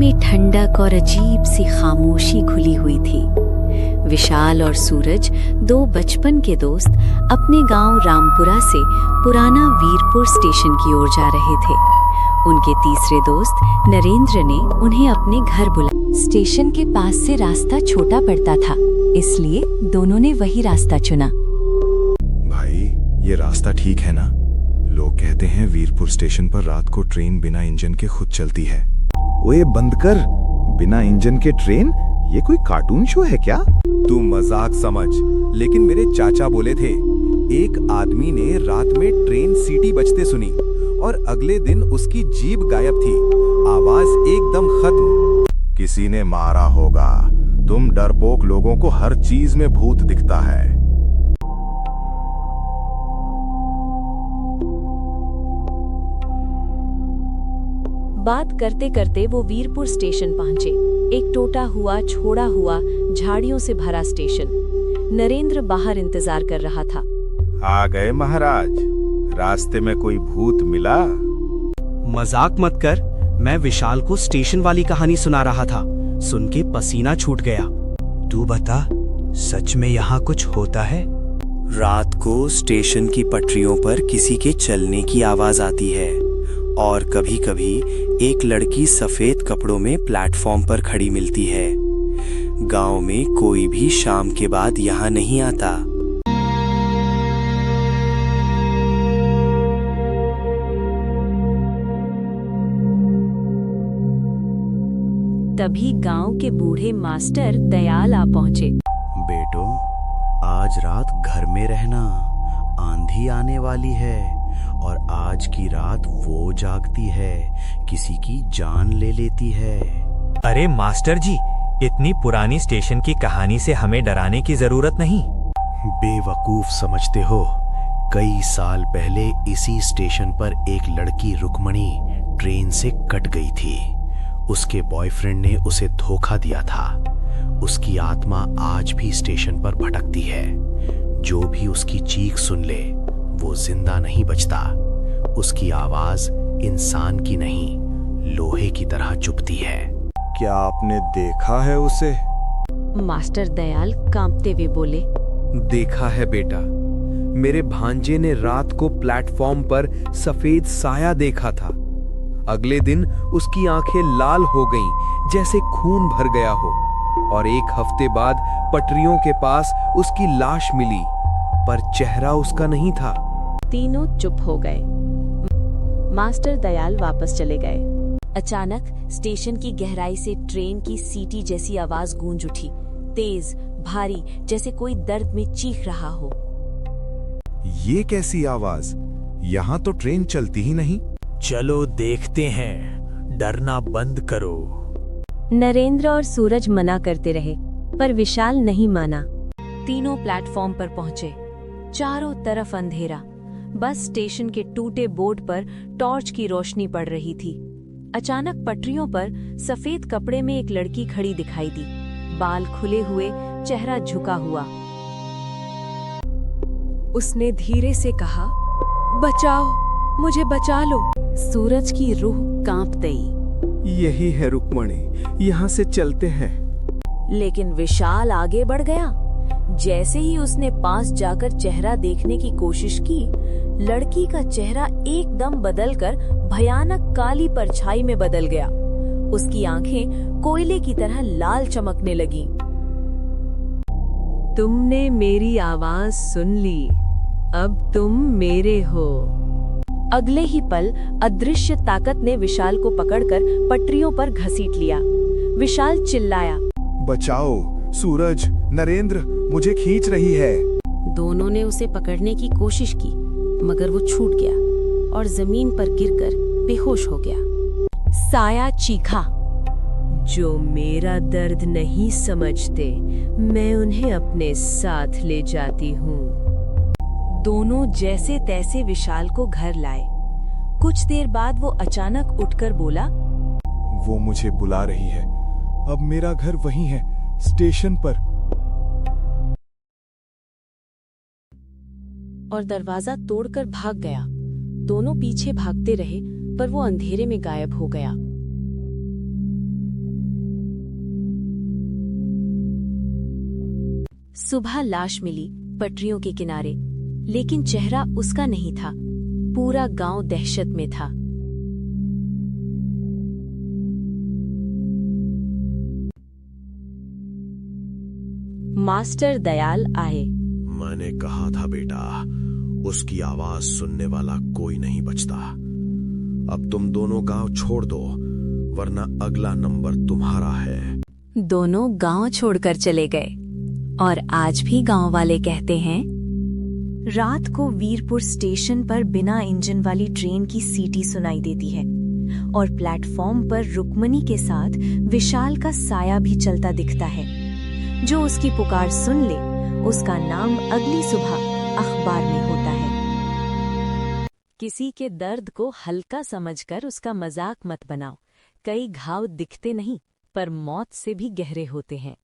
में ठंडक और अजीब सी खामोशी घुली हुई थी। विशाल और सूरज, दो बचपन के दोस्त, अपने गांव रामपुरा से पुराना वीरपुर स्टेशन की ओर जा रहे थे। उनके तीसरे दोस्त नरेंद्र ने उन्हें अपने घर बुलाया। स्टेशन के पास से रास्ता छोटा पड़ता था, इसलिए दोनों ने वही रास्ता चुना। भाई, ये रास्ता ठीक है ना? लोग कहते हैं वीरपुर स्टेशन पर रात को ट्रेन बिना इंजन के खुद चलती है। ओए बंद कर, बिना इंजन के ट्रेन? ये कोई कार्टून शो है क्या? तू मजाक समझ, लेकिन मेरे चाचा बोले थे एक आदमी ने रात में ट्रेन सीटी बजते सुनी और अगले दिन उसकी जीभ गायब थी, आवाज एकदम खत्म। किसी ने मारा होगा। तुम डरपोक लोगों को हर चीज में भूत दिखता है। बात करते करते वो वीरपुर स्टेशन पहुंचे। एक टूटा हुआ, छोड़ा हुआ, झाड़ियों से भरा स्टेशन। नरेंद्र बाहर इंतजार कर रहा था। आ गए महाराज। रास्ते में कोई भूत मिला? मजाक मत कर, मैं विशाल को स्टेशन वाली कहानी सुना रहा था। सुन के पसीना छूट गया। तू बता, सच में यहाँ कुछ होता है? रात को स्टेशन की पटरियों पर किसी के चलने की आवाज आती है और कभी-कभी एक लड़की सफेद कपड़ों में प्लेटफॉर्म पर खड़ी मिलती है। गांव में कोई भी शाम के बाद यहाँ नहीं आता। तभी गांव के बूढ़े मास्टर दयाल आ पहुंचे। बेटो, आज रात घर में रहना, आंधी आने वाली है और आज की रात वो जागती है, किसी की जान ले लेती है। अरे मास्टर जी, इतनी पुरानी स्टेशन की कहानी से हमें डराने की जरूरत नहीं। बेवकूफ समझते हो? कई साल पहले इसी स्टेशन पर एक लड़की रुक्मणी ट्रेन से कट गई थी। उसके बॉयफ्रेंड ने उसे धोखा दिया था। उसकी आत्मा आज भी स्टेशन पर भटकती है। जो भी उसकी चीख सुन ले वो जिंदा नहीं बचता। उसकी आवाज इंसान की नहीं, लोहे की तरह चुभती है। क्या आपने देखा है उसे? मास्टर दयाल कांपते हुए बोले। देखा है बेटा, मेरे भांजे ने रात को प्लेटफॉर्म पर सफेद साया देखा था। अगले दिन उसकी आंखें लाल हो गईं, जैसे खून भर गया हो, और एक हफ्ते बाद पटरियों के पास उसकी लाश मिली, पर चेहरा उसका नहीं था। तीनों चुप हो गए। मास्टर दयाल वापस चले गए। अचानक स्टेशन की गहराई से ट्रेन की सीटी जैसी आवाज गूंज उठी, तेज, भारी, जैसे कोई दर्द में चीख रहा हो। ये कैसी आवाज? यहाँ तो ट्रेन चलती ही नहीं। चलो देखते हैं, डरना बंद करो। नरेंद्र और सूरज मना करते रहे, पर विशाल नहीं माना। तीनों प्लेटफॉर्म पर पहुंचे। चारों तरफ अंधेरा, बस स्टेशन के टूटे बोर्ड पर टॉर्च की रोशनी पड़ रही थी। अचानक पटरियों पर सफेद कपड़े में एक लड़की खड़ी दिखाई दी, बाल खुले हुए, चेहरा झुका हुआ। उसने धीरे से कहा, बचाओ, मुझे बचा लो। सूरज की रूह कांप गई। यही है रुक्मणी, यहाँ से चलते हैं। लेकिन विशाल आगे बढ़ गया। जैसे ही उसने पास जाकर चेहरा देखने की कोशिश की, लड़की का चेहरा एकदम बदलकर भयानक काली परछाई में बदल गया। उसकी आंखें कोयले की तरह लाल चमकने लगीं। तुमने मेरी आवाज सुन ली, अब तुम मेरे हो। अगले ही पल अदृश्य ताकत ने विशाल को पकड़कर पटरियों पर घसीट लिया। विशाल चिल्लाया, बचाओ, सूरज, नरेंद्र, मुझे खींच रही है। दोनों ने उसे पकड़ने की कोशिश की, मगर वो छूट गया और जमीन पर गिरकर बेहोश हो गया। साया चीखा, जो मेरा दर्द नहीं समझते, मैं उन्हें अपने साथ ले जाती हूँ। दोनों जैसे तैसे विशाल को घर लाए। कुछ देर बाद वो अचानक उठकर बोला, वो मुझे बुला रही है। अब मेरा घर वहीं है, स्टेशन पर। और दरवाजा तोड़कर भाग गया। दोनों पीछे भागते रहे, पर वो अंधेरे में गायब हो गया। सुबह लाश मिली पटरियों के किनारे, लेकिन चेहरा उसका नहीं था। पूरा गांव दहशत में था। मास्टर दयाल आए। मैंने कहा था बेटा, उसकी आवाज सुनने वाला कोई नहीं बचता। अब तुम दोनों गांव छोड़ दो, वरना अगला नंबर तुम्हारा है। दोनों गांव छोड़कर चले गए और आज भी गांव वाले कहते हैं। रात को वीरपुर स्टेशन पर बिना इंजन वाली ट्रेन की सीटी सुनाई देती है और प्लेटफॉर्म पर रुक्मणी के साथ विशाल का साया भी चलता दिखता है। जो उसकी पुकार सुन ले, उसका नाम अगली सुबह अखबार में होता है। किसी के दर्द को हल्का समझकर उसका मजाक मत बनाओ। कई घाव दिखते नहीं, पर मौत से भी गहरे होते हैं।